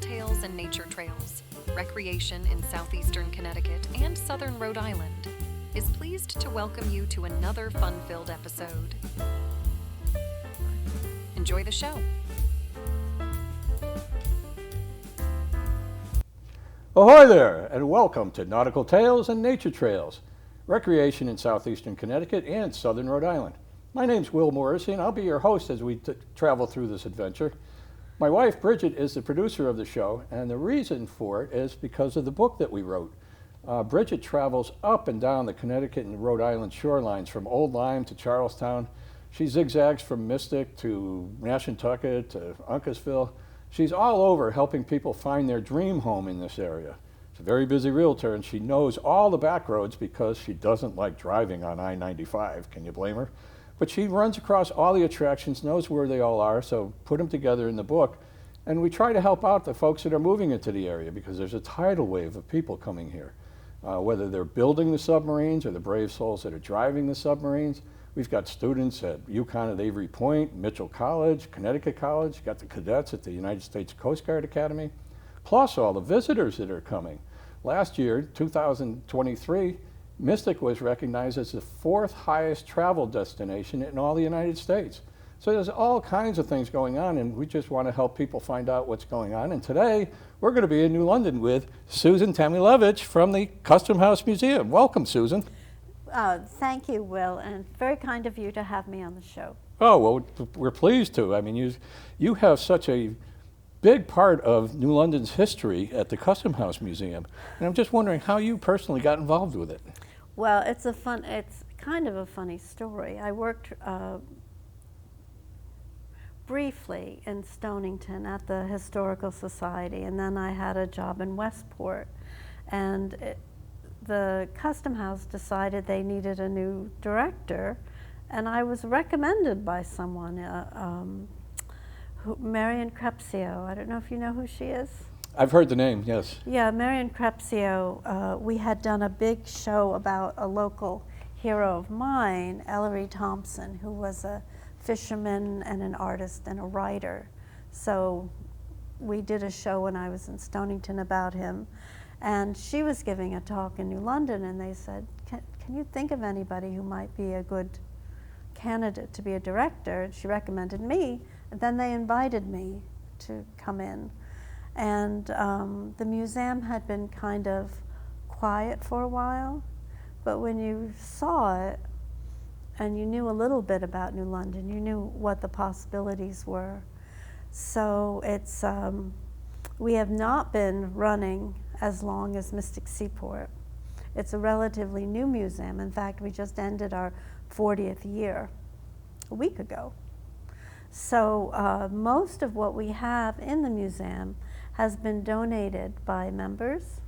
Tales and Nature Trails, Recreation in Southeastern Connecticut and Southern Rhode Island, is pleased to welcome you to another fun-filled episode. Enjoy the show. Ahoy there, and welcome to Nautical Tales and Nature Trails, Recreation in Southeastern Connecticut and Southern Rhode Island. My name's Will Morrissey, and I'll be your host as we travel through this adventure. My wife, Bridget, is the producer of the show, and the reason for it is because of the book that we wrote. Bridget travels up and down the Connecticut and Rhode Island shorelines from Old Lyme to Charlestown. She zigzags from Mystic to Nashantucket to Uncasville. She's all over helping people find their dream home in this area. She's a very busy realtor, and she knows all the back roads because she doesn't like driving on I-95. Can you blame her? But she runs across all the attractions, knows where they all are, so put them together in the book. And we try to help out the folks that are moving into the area because there's a tidal wave of people coming here. Whether they're building the submarines or the brave souls that are driving the submarines. We've got students at UConn at Avery Point, Mitchell College, Connecticut College, got the cadets at the United States Coast Guard Academy, plus all the visitors that are coming. Last year, 2023, Mystic was recognized as the 4th highest travel destination in all the United States. So there's all kinds of things going on, and we just want to help people find out what's going on. And today, we're going to be in New London with Susan Tamilevich from the Custom House Museum. Welcome, Susan. Thank you, Will, and very kind of you to have me on the show. Oh, well, we're pleased to. I mean, you have such a big part of New London's history at the Custom House Museum, and I'm just wondering how you personally got involved with it. Well, it's kind of a funny story. I worked briefly in Stonington at the Historical Society, and then I had a job in Westport, and the Custom House decided they needed a new director, and I was recommended by someone, Marion Crepsio. I don't know if you know who she is. I've heard the name, yes. Yeah, Marion Crepsio. We had done a big show about a local hero of mine, Ellery Thompson, who was a fisherman and an artist and a writer. So we did a show when I was in Stonington about him. And she was giving a talk in New London, and they said, can you think of anybody who might be a good candidate to be a director? And she recommended me, and then they invited me to come in. And the museum had been kind of quiet for a while, but when you saw it, and you knew a little bit about New London, you knew what the possibilities were. So it's, we have not been running as long as Mystic Seaport. It's a relatively new museum. In fact, we just ended our 40th year a week ago. So most of what we have in the museum has been donated by members,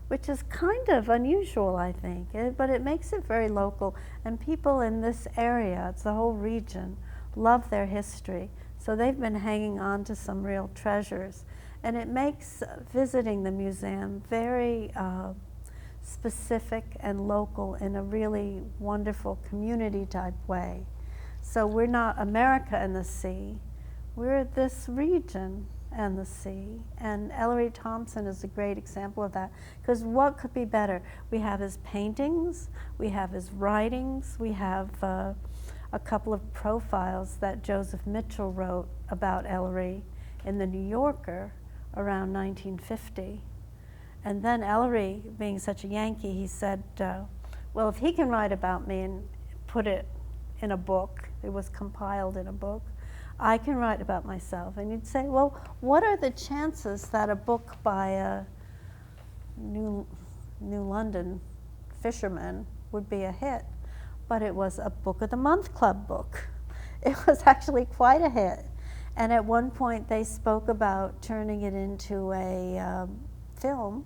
which is kind of unusual, I think, but it makes it very local. And people in this area, it's the whole region, love their history. So they've been hanging on to some real treasures. And it makes visiting the museum very specific and local in a really wonderful community type way. So we're not America and the sea, we're this region and the sea. And Ellery Thompson is a great example of that, because what could be better? We have his paintings, we have his writings, we have a couple of profiles that Joseph Mitchell wrote about Ellery in the New Yorker around 1950. And then Ellery, being such a Yankee, he said, well, if he can write about me and put it in a book, it was compiled in a book, I can write about myself. And you'd say, well, what are the chances that a book by a New London fisherman would be a hit? But it was a Book of the Month Club book. It was actually quite a hit. And at one point they spoke about turning it into a film,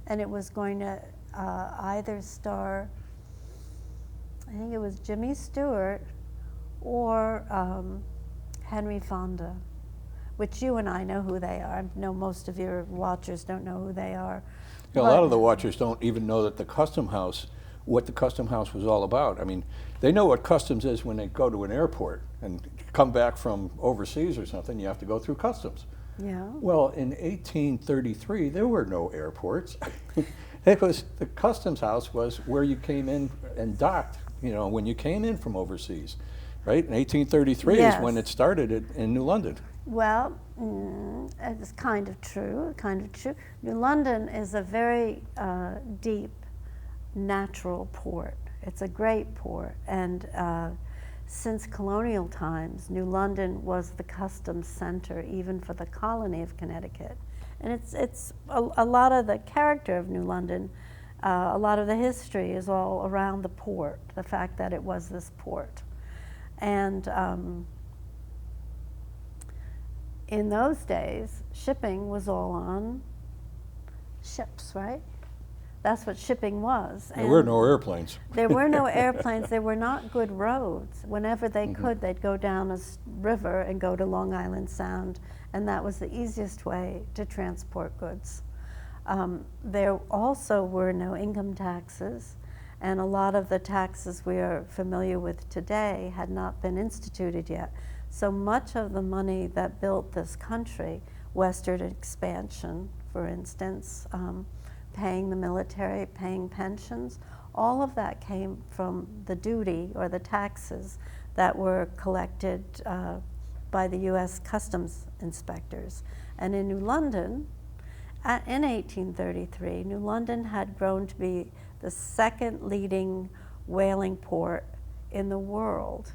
and it was going to either star, I think it was Jimmy Stewart or Henry Fonda, which you and I know who they are. I know most of your watchers don't know who they are. Yeah, a lot of the watchers don't even know that the Custom House, what the Custom House was all about. I mean, they know what customs is when they go to an airport and come back from overseas or something, you have to go through customs. Yeah. Well, in 1833, there were no airports. It was, the customs house was where you came in and docked, you know, when you came in from overseas, right? In 1833 is when Yes. it started in New London. Well, it's kind of true, kind of true. New London is a very deep, natural port. It's a great port, and since colonial times, New London was the customs center even for the colony of Connecticut. And it's a lot of the character of New London, a lot of the history is all around the port, the fact that it was this port. And in those days, shipping was all on ships, right? That's what shipping was. There were no airplanes. There were no airplanes. There were not good roads. Whenever they could, they'd go down a river and go to Long Island Sound, and that was the easiest way to transport goods. There also were no income taxes, and a lot of the taxes we are familiar with today had not been instituted yet. So much of the money that built this country, westward expansion, for instance, paying the military, paying pensions, all of that came from the duty or the taxes that were collected by the U.S. customs inspectors. And in New London, in 1833, New London had grown to be the second leading whaling port in the world.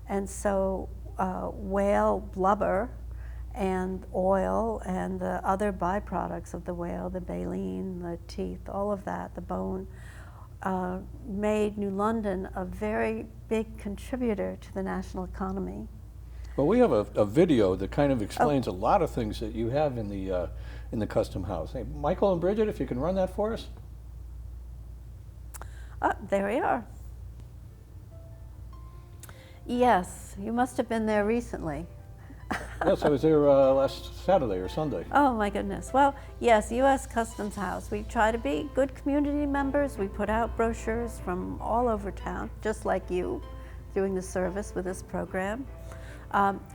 And so whale blubber and oil and the other byproducts of the whale, the baleen, the teeth, all of that, the bone, made New London a very big contributor to the national economy. Well, we have a video that kind of explains a lot of things that you have in the custom house. Hey, Michael and Bridget, if you can run that for us. There we are. Yes, you must have been there recently. Yes, I was there last Saturday or Sunday. Oh my goodness. Well, yes, U.S. Customs House. We try to be good community members. We put out brochures from all over town, just like you, doing the service with this program.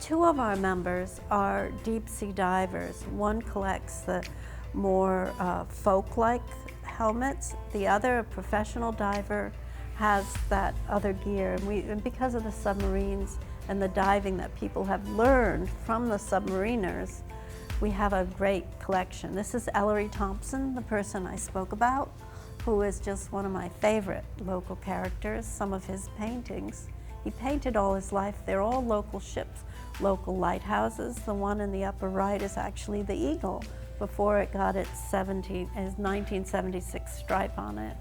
Two of our members are deep sea divers. One collects the more folk-like helmets. The other, a professional diver, has that other gear. And because of the submarines and the diving that people have learned from the submariners, we have a great collection. This is Ellery Thompson, the person I spoke about, who is just one of my favorite local characters. Some of his paintings, he painted all his life. They're all local ships, local lighthouses. The one in the upper right is actually the Eagle before it got its 1976 stripe on it.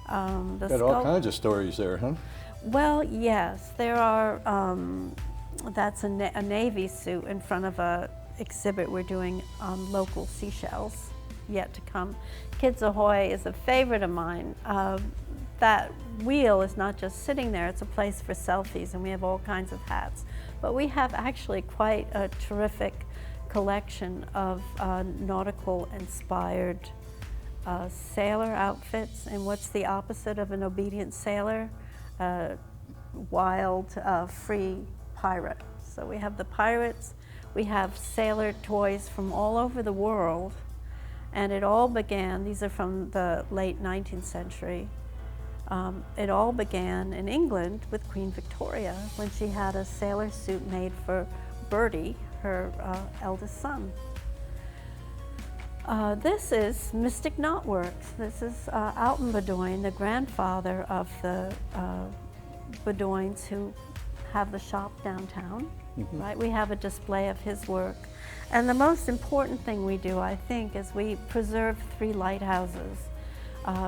Got all kinds of stories there, huh? Well, yes, there are. That's a Navy suit in front of a exhibit we're doing on local seashells, yet to come. Kids Ahoy is a favorite of mine. That wheel is not just sitting there, it's a place for selfies, and we have all kinds of hats. But we have actually quite a terrific collection of nautical inspired sailor outfits. And what's the opposite of an obedient sailor? Wild, free pirate. So we have the pirates, we have sailor toys from all over the world, and it all began, these are from the late 19th century, it all began in England with Queen Victoria when she had a sailor suit made for Bertie, her eldest son. This is Mystic Knotworks. This is Alton Bedoin, the grandfather of the Bedoins who have the shop downtown. Right? We have a display of his work. And the most important thing we do, I think, is we preserve 3 lighthouses.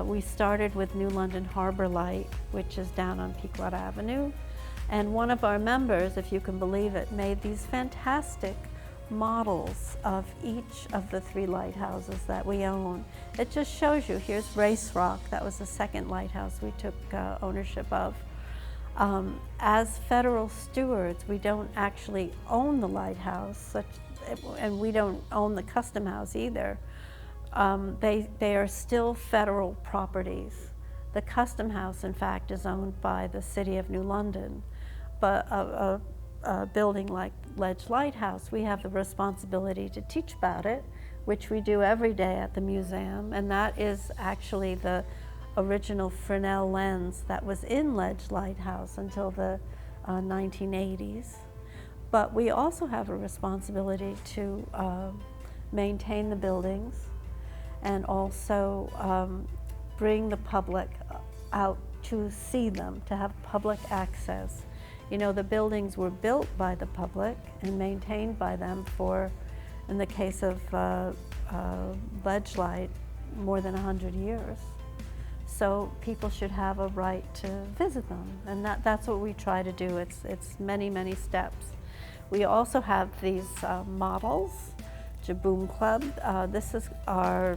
We started with New London Harbor Light, which is down on Pequot Avenue. And one of our members, if you can believe it, made these fantastic models of each of the 3 lighthouses that we own. It just shows you, here's Race Rock, that was the second lighthouse we took ownership of. As federal stewards, we don't actually own the lighthouse, and we don't own the Custom House either. They are still federal properties. The Custom House, in fact, is owned by the City of New London, but a building like Ledge Lighthouse, we have the responsibility to teach about it, which we do every day at the museum, and that is actually the original Fresnel lens that was in Ledge Lighthouse until the 1980s. But we also have a responsibility to maintain the buildings and also bring the public out to see them, to have public access. You know, the buildings were built by the public and maintained by them for, in the case of Ledge Light, more than 100 years. So people should have a right to visit them, and that's what we try to do. It's many, many steps. We also have these models, Jaboom Club. This is our,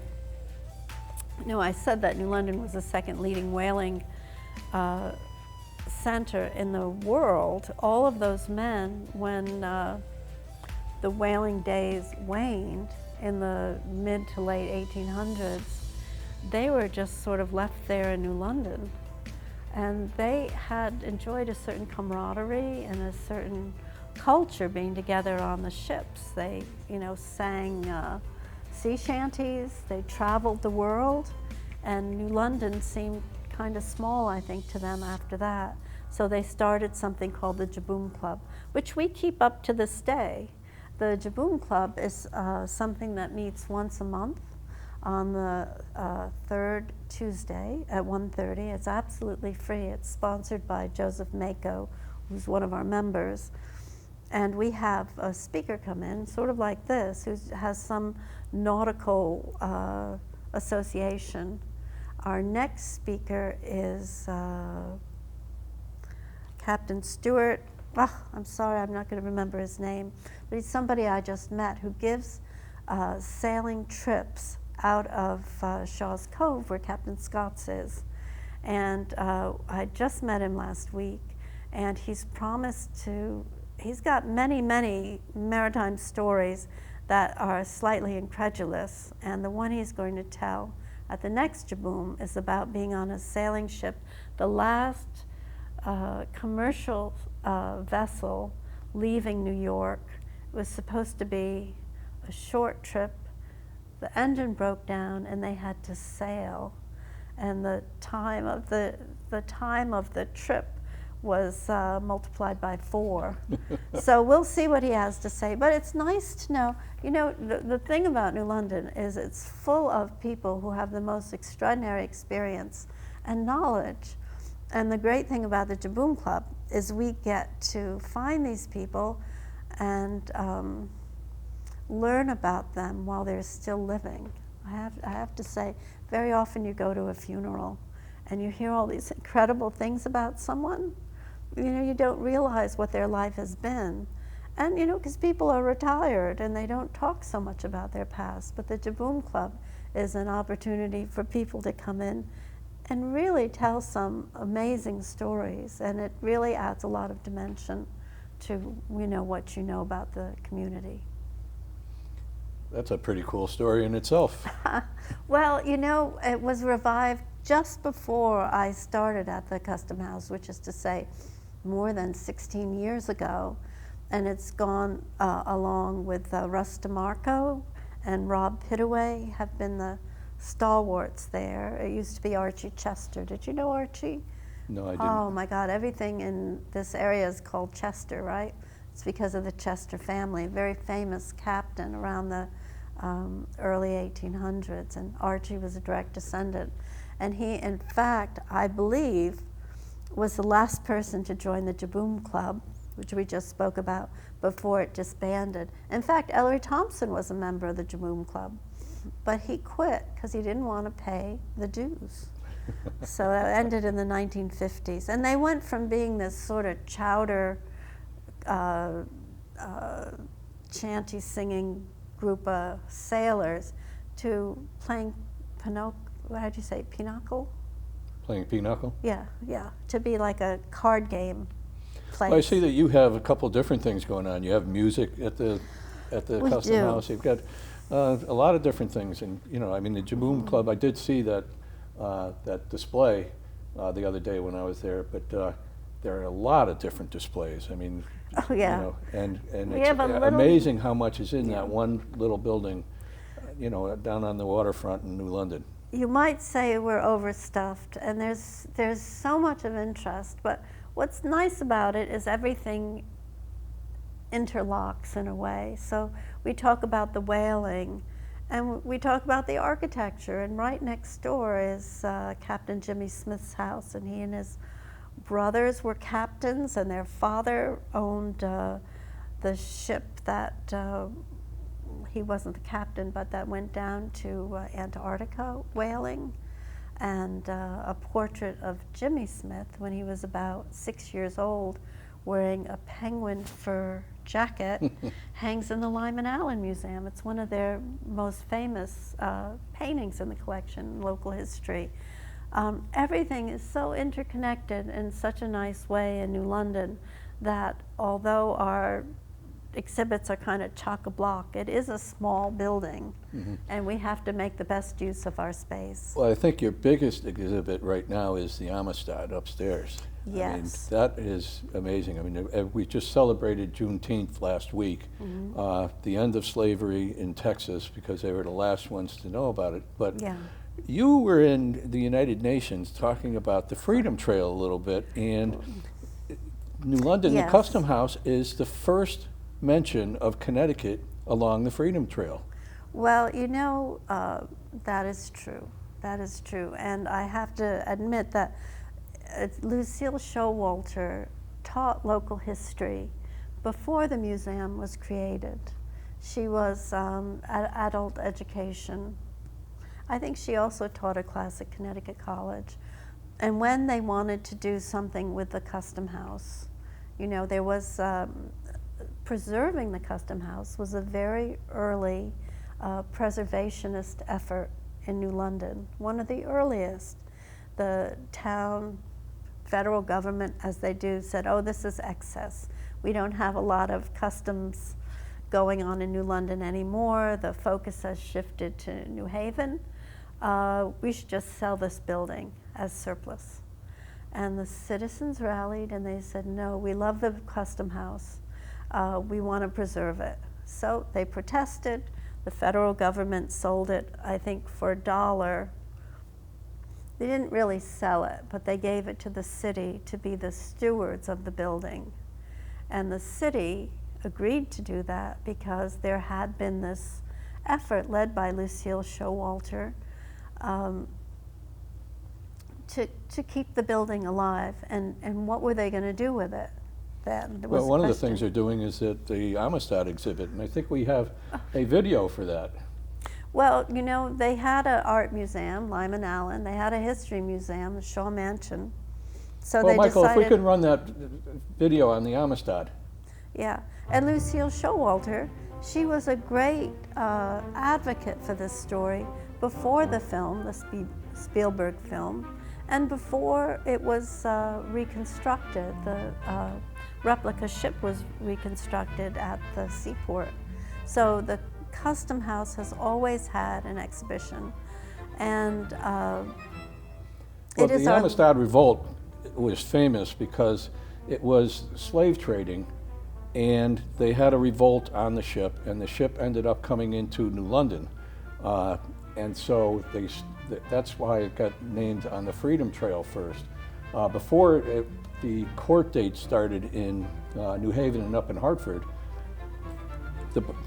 you know, I said that New London was the second leading whaling center in the world. All of those men, when the whaling days waned in the mid to late 1800s, they were just sort of left there in New London. And they had enjoyed a certain camaraderie and a certain culture being together on the ships. They, you know, sang sea shanties, they traveled the world, and New London seemed kind of small, I think, to them after that. So they started something called the Jaboom Club, which we keep up to this day. The Jaboom Club is something that meets once a month on the third Tuesday at 1:30. It's absolutely free. It's sponsored by Joseph Mako, who's one of our members. And we have a speaker come in, sort of like this, who has some nautical association. Our next speaker is Captain Stewart. I'm sorry, I'm not going to remember his name, but he's somebody I just met who gives sailing trips out of Shaw's Cove, where Captain Scott's is. And I just met him last week, and he's promised to, he's got many, many maritime stories that are slightly incredulous, and the one he's going to tell at the next Jaboom is about being on a sailing ship, the last commercial vessel leaving New York. It was supposed to be a short trip. The engine broke down and they had to sail, and the time of the trip was multiplied by 4. So we'll see what he has to say. But it's nice to know, you know, the thing about New London is it's full of people who have the most extraordinary experience and knowledge. And the great thing about the Jaboom Club is we get to find these people and learn about them while they're still living. I have to say, very often you go to a funeral and you hear all these incredible things about someone. You know, you don't realize what their life has been. And, you know, because people are retired and they don't talk so much about their past. But the Jaboom Club is an opportunity for people to come in and really tell some amazing stories. And it really adds a lot of dimension to, you know, what you know about the community. That's a pretty cool story in itself. Well, you know, it was revived just before I started at the Custom House, which is to say more than 16 years ago. And it's gone along with Russ DeMarco and Rob Pittaway have been the stalwarts there. It used to be Archie Chester. Did you know Archie? No, I didn't. Oh my God, everything in this area is called Chester, right? It's because of the Chester family, a very famous captain around the early 1800s, and Archie was a direct descendant. And he, in fact, I believe, was the last person to join the Jaboom Club, which we just spoke about, before it disbanded. In fact, Ellery Thompson was a member of the Jaboom Club, but he quit because he didn't want to pay the dues. So it ended in the 1950s. And they went from being this sort of chowder chanty singing group of sailors to playing how'd you say, pinochle? Playing pinochle? Yeah, to be like a card game place. Well, I see that you have a couple different things going on. You have music at the We Custom do. House. You've got a lot of different things, and you know, I mean, the Jaboom Club. I did see that that display the other day when I was there, but there are a lot of different displays. I mean, Oh, yeah. you know, and We it's have a little- amazing how much is in Yeah. that one little building, you know, down on the waterfront in New London. You might say we're overstuffed, and there's so much of interest, but what's nice about it is everything interlocks in a way. So we talk about the whaling, and we talk about the architecture, and right next door is Captain Jimmy Smith's house, and he and his brothers were captains, and their father owned the ship that he wasn't the captain, but that went down to Antarctica whaling, and a portrait of Jimmy Smith when he was about 6 years old wearing a penguin fur jacket hangs in the Lyman Allen Museum. It's one of their most famous paintings in the collection, local history. Everything is so interconnected in such a nice way in New London that although our exhibits are kind of chock-a-block, it is a small building, and we have to make the best use of our space. Well, I think your biggest exhibit right now is the Amistad upstairs. Yes. I mean, that is amazing. I mean, we just celebrated Juneteenth last week, the end of slavery in Texas, because they were the last ones to know about it. But Yeah. you were in the United Nations talking about the Freedom Trail a little bit, and New London, Yes. the Custom House, is the first mention of Connecticut along the Freedom Trail. Well, you know, that is true. That is true. And I have to admit that Lucille Showalter taught local history before the museum was created. She was adult education. I think she also taught a class at Connecticut College. And when they wanted to do something with the Custom House, you know, there was preserving the Custom House was a very early preservationist effort in New London, one of the earliest. The town, federal government, as they do, said, oh, this is excess. We don't have a lot of customs going on in New London anymore. The focus has shifted to New Haven. We should just sell this building as surplus. And the citizens rallied and they said, no, we love the Custom House. We want to preserve it. So they protested. The federal government sold it, I think, for $1. They didn't really sell it, but they gave it to the city to be the stewards of the building. And the city agreed to do that because there had been this effort led by Lucille Showalter to keep the building alive. And what were they going to do with it? Well, one of the things they're doing is at the Amistad exhibit, and I think we have a video for that. Well, you know, they had an art museum, Lyman Allen. They had a history museum, the Shaw Mansion. So Well, they Michael, decided, if we could run that video on the Amistad. Yeah, and Lucille Showalter, she was a great advocate for this story before the film, the Spielberg film, and before it was reconstructed. The replica ship was reconstructed at the seaport. So the Custom House has always had an exhibition, and it is the Amistad Revolt was famous because it was slave trading, and they had a revolt on the ship, and the ship ended up coming into New London, and so that's why it got named on the Freedom Trail first. Before the court date started in New Haven and up in Hartford,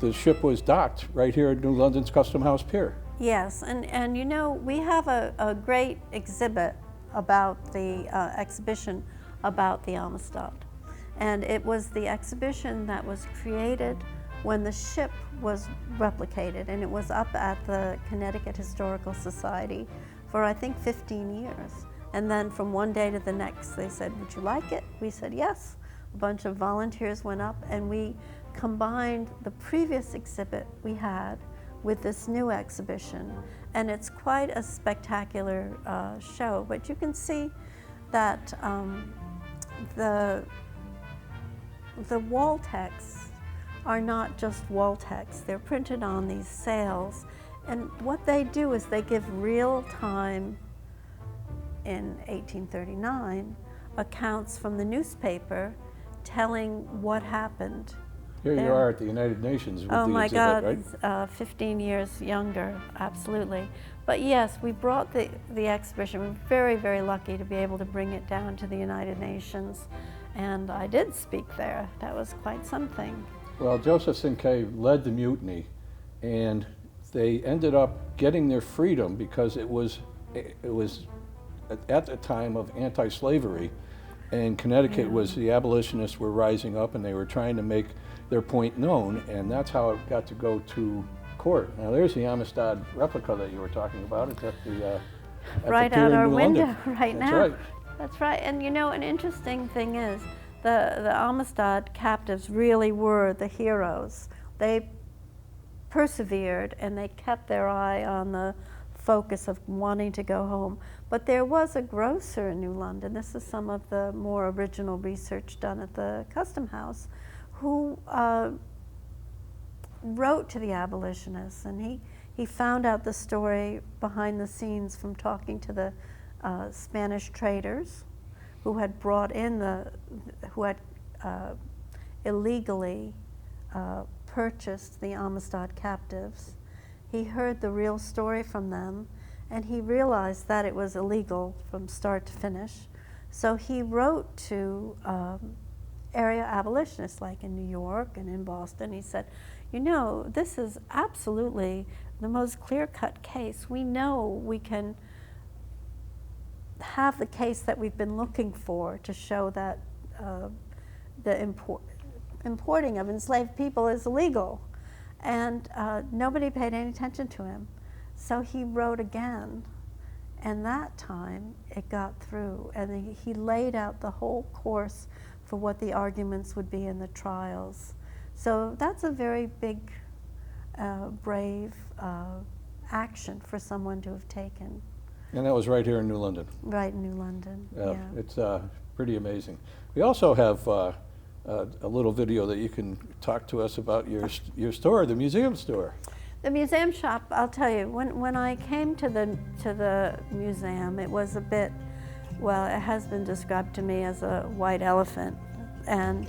the ship was docked right here at New London's Custom House Pier. Yes, and you know, we have a great exhibit about the exhibition about the Amistad. And it was the exhibition that was created when the ship was replicated, and it was up at the Connecticut Historical Society for I think 15 years. And then from one day to the next, they said, would you like it? We said yes. A bunch of volunteers went up, and we combined the previous exhibit we had with this new exhibition. And it's quite a spectacular show, but you can see that the wall texts are not just wall texts. They're printed on these sails. And what they do is they give real time, in 1839, accounts from the newspaper telling what happened. Here you there. are at the United Nations with Oh the my exhibit, right? God, 15 years younger, absolutely. But yes, we brought the exhibition. We're very, very lucky to be able to bring it down to the United Nations. And I did speak there. That was quite something. Well, Joseph Cinquet led the mutiny, and they ended up getting their freedom because it was at the time of anti-slavery, and Connecticut was, the abolitionists were rising up and they were trying to make their point known, and that's how it got to go to court. Now there's the Amistad replica that you were talking about. It's at the right pier out in our New window London. right That's now. right. That's right. And you know, an interesting thing is the Amistad captives really were the heroes. They persevered and they kept their eye on the focus of wanting to go home. But there was a grocer in New London. This is some of the more original research done at the Custom House, who wrote to the abolitionists, and he found out the story behind the scenes from talking to the Spanish traders who had brought in who had illegally purchased the Amistad captives. He heard the real story from them, and he realized that it was illegal from start to finish. So he wrote to area abolitionists, like in New York and in Boston. He said, you know, this is absolutely the most clear-cut case. We know we can have the case that we've been looking for to show that the importing of enslaved people is illegal. And nobody paid any attention to him. So he wrote again, and that time it got through, and he laid out the whole course for what the arguments would be in the trials. So that's a very big, brave action for someone to have taken. And that was right here in New London. Right in New London, yeah. It's pretty amazing. We also have a little video that you can talk to us about your store, the museum store. The museum shop, I'll tell you, when I came to the museum, it was a bit, well, it has been described to me as a white elephant, and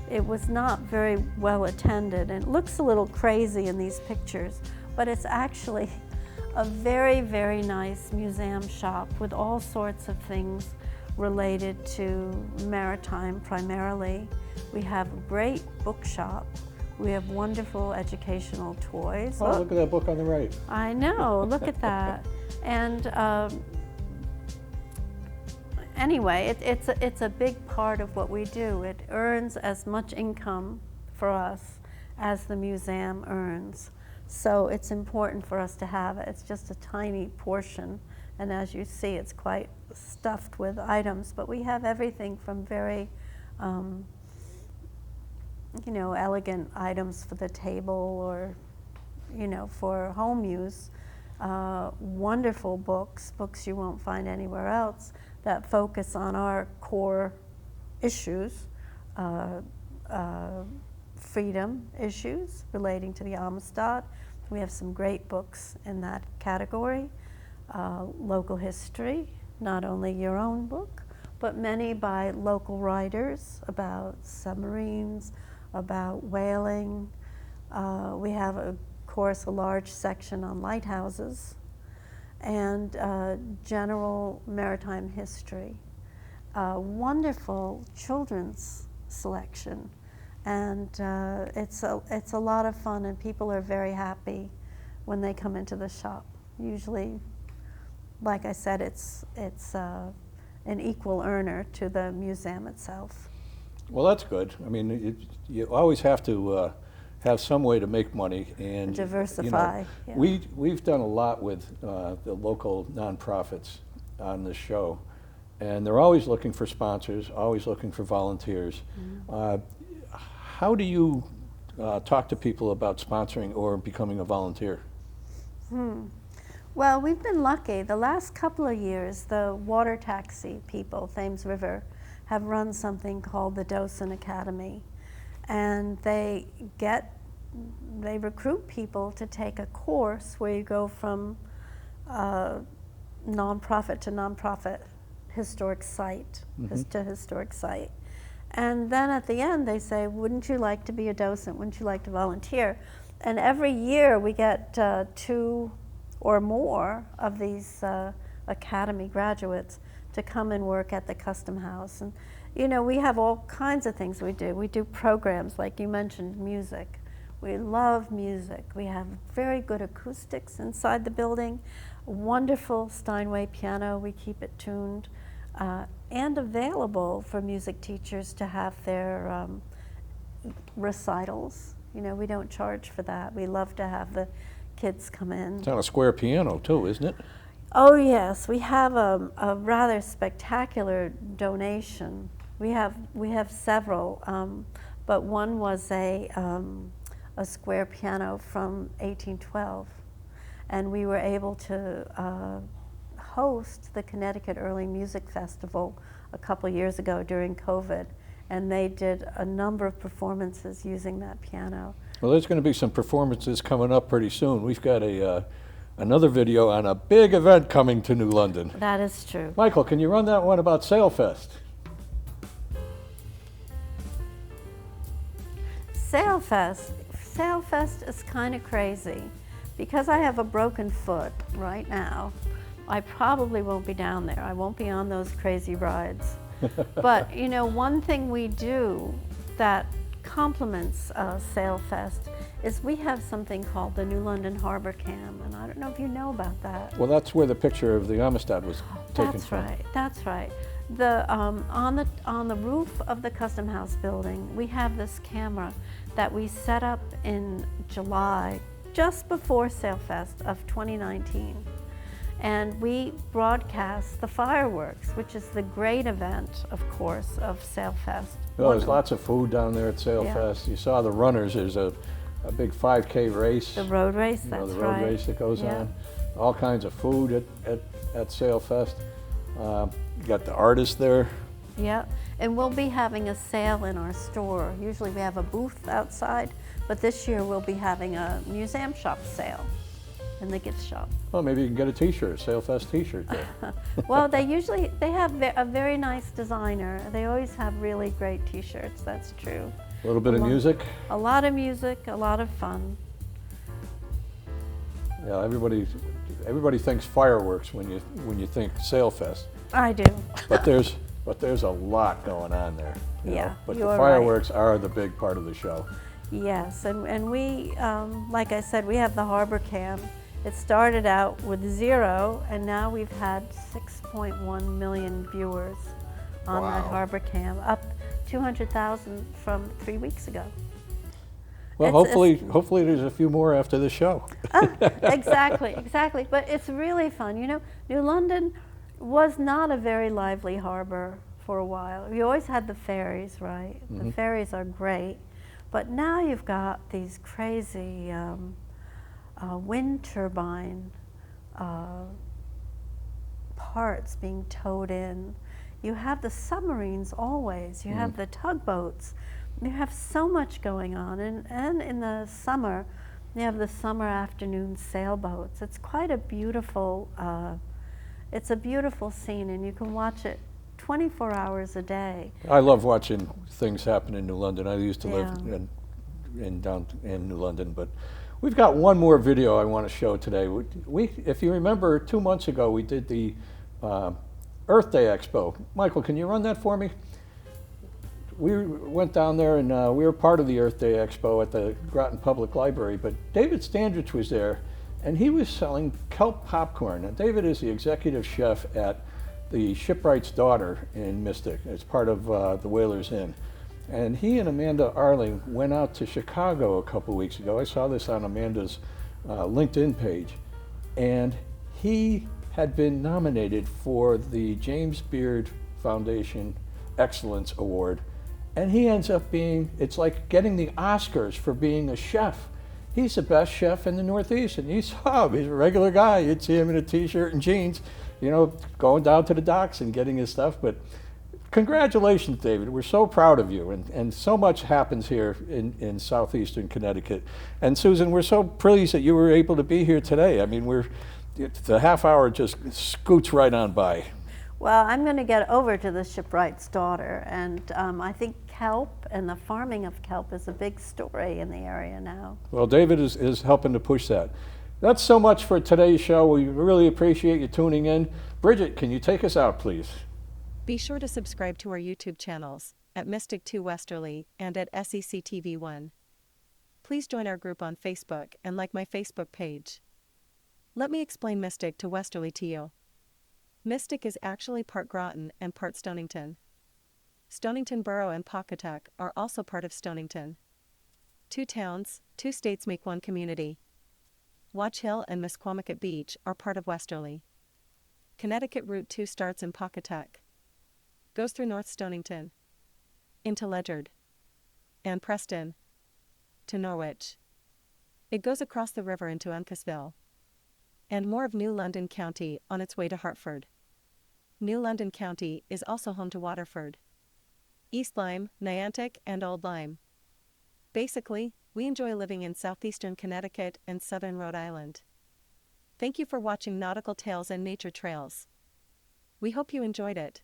it was not very well attended, and it looks a little crazy in these pictures, but it's actually a very, very nice museum shop with all sorts of things related to maritime primarily. We have a great bookshop. We have wonderful educational toys. Oh, look at that book on the right. I know, look at that. And anyway, it's a big part of what we do. It earns as much income for us as the museum earns. So it's important for us to have it. It's just a tiny portion. And as you see, it's quite stuffed with items. But we have everything from very you know, elegant items for the table or, you know, for home use. Wonderful books you won't find anywhere else that focus on our core issues, freedom issues relating to the Amistad. We have some great books in that category. Local history, not only your own book, but many by local writers about submarines, about whaling. We have, of course, a large section on lighthouses and general maritime history. Wonderful children's selection, and it's a lot of fun, and people are very happy when they come into the shop. Usually, like I said, it's an equal earner to the museum itself. Well, that's good. I mean, you always have to have some way to make money and diversify. You know, yeah. we've done a lot with the local nonprofits on this show, and they're always looking for sponsors, always looking for volunteers. Mm-hmm. How do you talk to people about sponsoring or becoming a volunteer? Well, we've been lucky. The last couple of years, the water taxi people, Thames River, have run something called the Docent Academy. And they recruit people to take a course where you go from nonprofit to nonprofit historic site, to historic site. And then at the end they say, wouldn't you like to be a docent? Wouldn't you like to volunteer? And every year we get 2 or more of these academy graduates to come and work at the Custom House. And you know, we have all kinds of things we do. We do programs, like you mentioned, music. We love music. We have very good acoustics inside the building, wonderful Steinway piano, we keep it tuned, and available for music teachers to have their recitals. You know, we don't charge for that. We love to have the kids come in. It's on a square piano too, isn't it? Oh yes, we have a rather spectacular donation. We have several, but one was a square piano from 1812, and we were able to host the Connecticut Early Music Festival a couple years ago during COVID, and they did a number of performances using that piano. Well, there's going to be some performances coming up pretty soon. We've got another video on a big event coming to New London. That is true. Michael, can you run that one about SailFest? SailFest is kind of crazy. Because I have a broken foot right now, I probably won't be down there. I won't be on those crazy rides. But you know, one thing we do that complements SailFest is we have something called the New London Harbor Cam, and I don't know if you know about that. Well, that's where the picture of the Amistad was taken from. That's right. The on the roof of the Custom House building, we have this camera that we set up in July, just before SailFest of 2019. And we broadcast the fireworks, which is the great event, of course, of SailFest. Well, there's lots of food down there at SailFest. Yeah. You saw the runners. There's a big 5K race. The road race, that's right. The road race that goes on. All kinds of food at SailFest. You got the artists there. Yeah, and we'll be having a sale in our store. Usually we have a booth outside, but this year we'll be having a museum shop sale in the gift shop. Well, maybe you can get a t-shirt, SailFest t-shirt there. Well, they have a very nice designer. They always have really great t-shirts, that's true. A little bit of music? A lot of music, a lot of fun. Yeah, everybody thinks fireworks when you think SailFest. I do. But there's a lot going on there. You know? But the fireworks are the big part of the show. Yes, and we, like I said, we have the Harbor Cam. It started out with 0, and now we've had 6.1 million viewers on that Harbor Cam, up 200,000 from 3 weeks ago. Well, hopefully there's a few more after the show. Exactly. But it's really fun. You know, New London was not a very lively harbor for a while. We always had the ferries, right? Mm-hmm. The ferries are great. But now you've got these crazy wind turbine parts being towed in. You have the submarines always. You have the tugboats. You have so much going on. And in the summer, you have the summer afternoon sailboats. It's quite a beautiful, it's a beautiful scene, and you can watch it 24 hours a day. I love watching things happen in New London. I used to live in New London, but we've got one more video I want to show today. If you remember, 2 months ago we did the Earth Day Expo. Michael, can you run that for me? We went down there and we were part of the Earth Day Expo at the Groton Public Library, but David Standrich was there, and he was selling kelp popcorn. Now, David is the executive chef at the Shipwright's Daughter in Mystic. It's part of the Whalers Inn. And he and Amanda Arling went out to Chicago a couple weeks ago. I saw this on Amanda's LinkedIn page. And he had been nominated for the James Beard Foundation Excellence Award. And he ends up being, it's like getting the Oscars for being a chef. He's the best chef in the Northeast, and he's a regular guy. You'd see him in a t-shirt and jeans, you know, going down to the docks and getting his stuff. But congratulations, David. We're so proud of you, and so much happens here in southeastern Connecticut. And Susan, we're so pleased that you were able to be here today. I mean, the half hour just scoots right on by. Well, I'm going to get over to the shipwright's daughter, and I think kelp and the farming of kelp is a big story in the area now. Well, David is helping to push that. That's so much for today's show. We really appreciate you tuning in. Bridget, can you take us out, please? Be sure to subscribe to our YouTube channels at Mystic 2 Westerly and at SEC TV 1. Please join our group on Facebook and like my Facebook page. Let me explain Mystic to Westerly to you. Mystic is actually part Groton and part Stonington. Stonington Borough and Pawcatuck are also part of Stonington. 2 towns, 2 states make one community. Watch Hill and Misquamicut Beach are part of Westerly. Connecticut Route 2 starts in Pawcatuck, goes through North Stonington, into Ledyard, and Preston, to Norwich. It goes across the river into Uncasville, and more of New London County on its way to Hartford. New London County is also home to Waterford, East Lyme, Niantic, and Old Lyme. Basically, we enjoy living in southeastern Connecticut and southern Rhode Island. Thank you for watching Nautical Tales and Nature Trails. We hope you enjoyed it.